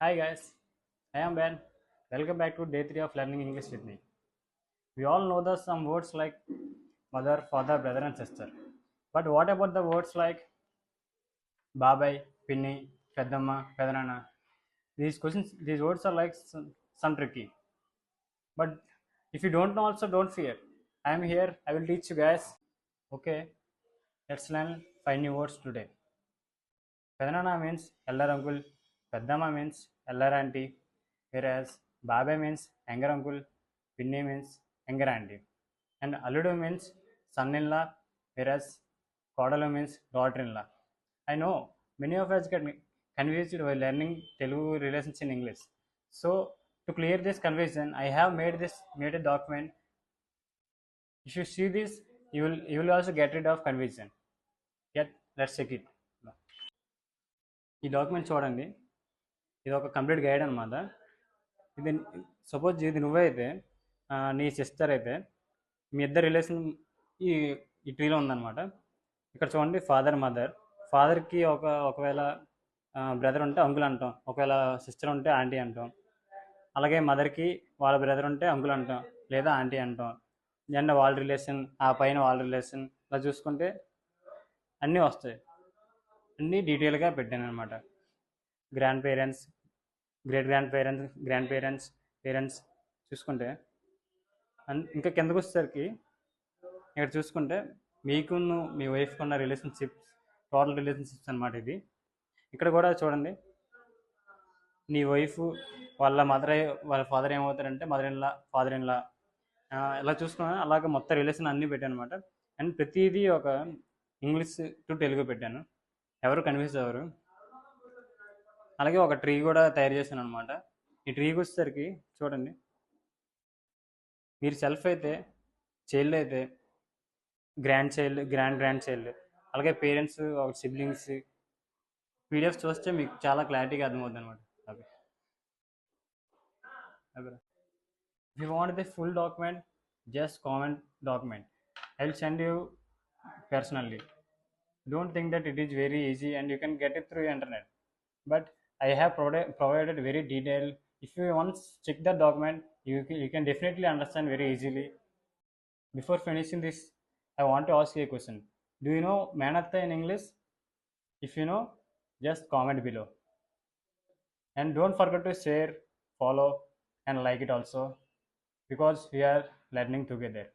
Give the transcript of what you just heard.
Hi guys, I am Ben. Welcome back to day 3 of learning English with me. We all know the some words like mother, father, brother, and sister. But what about the words like babai, pinni, peddamma, pedanana? These words are like some tricky. But if you don't know, also don't fear. I am here. I will teach you guys. Okay, let's learn 5 new words today. Pedanana means elder uncle, Peddama means elder auntie, whereas Babe means younger uncle, Pinni means younger auntie, and Aludu means son-in-law, whereas Kodalu means daughter-in-law. I know many of us get confused while learning Telugu relations in English. So to clear this confusion, I have made a document. If you see this, you will also get rid of confusion. Get let's check it. ఈ document చూడండి. ఇది ఒక complete guide అనమాట. ఇది suppose ఇది నువ్వే అయితే నీ సిస్టర్ అయితే మీ ఇద్దరు రిలేషన్ ఈ ఈ ట్రీలో ఉందన్నమాట. ఇక్కడ చూడండి ఫాదర్ మదర్. ఫాదర్కి ఒకవేళ బ్రదర్ ఉంటే అంకుల్ అంటాం, ఒకవేళ సిస్టర్ ఉంటే ఆంటీ అంటాం. అలాగే మదర్కి వాళ్ళ బ్రదర్ ఉంటే అంకుల్ అంటాం లేదా ఆంటీ అంటాం. అండ్ వాళ్ళ రిలేషన్, ఆ పైన వాళ్ళ రిలేషన్, ఇలా చూసుకుంటే అన్నీ వస్తాయి. అన్నీ డీటెయిల్గా పెట్టాను అనమాట. Grand parents, great grand parents, parents చూసుకుంటే ఇంకా కిందకు వచ్చేసరికి ఇక్కడ చూసుకుంటే మీకును మీ వైఫ్కి ఉన్న రిలేషన్షిప్స్, టోటల్ రిలేషన్షిప్స్ అనమాట ఇది. ఇక్కడ కూడా చూడండి, నీ వైఫ్ వాళ్ళ వాళ్ళ ఫాదర్ ఏమవుతారంటే ఫాదర్ ఇన్లా, ఇలా చూసుకున్నా అలాగే మొత్తం రిలేషన్ అన్నీ పెట్టాను అనమాట. అండ్ ప్రతిదీ ఒక ఇంగ్లీష్ టు తెలుగు పెట్టాను, ఎవరు కన్ఫ్యూజ్ అవ్వరు. అలాగే ఒక ట్రీ కూడా తయారు చేశాను అనమాట. ఈ ట్రీకి వచ్చేసరికి చూడండి, మీరు సెల్ఫ్ అయితే, చైల్డ్ అయితే గ్రాండ్ చైల్డ్, అలాగే పేరెంట్స్, ఒక సిబ్లింగ్స్. పీడిఎఫ్ చూస్తే మీకు చాలా క్లారిటీగా అర్థమవుతుంది అనమాట. Okay, if you want the full document, just comment document. I'll send you personally. Don't think that it is very easy and you can get it through internet, but I have provided very detailed. If you once check the document, you can definitely understand very easily. Before finishing this, I want to ask you a question. Do you know manatta in English? If you know, just comment below. And don't forget to share, follow, and like it also, because we are learning together.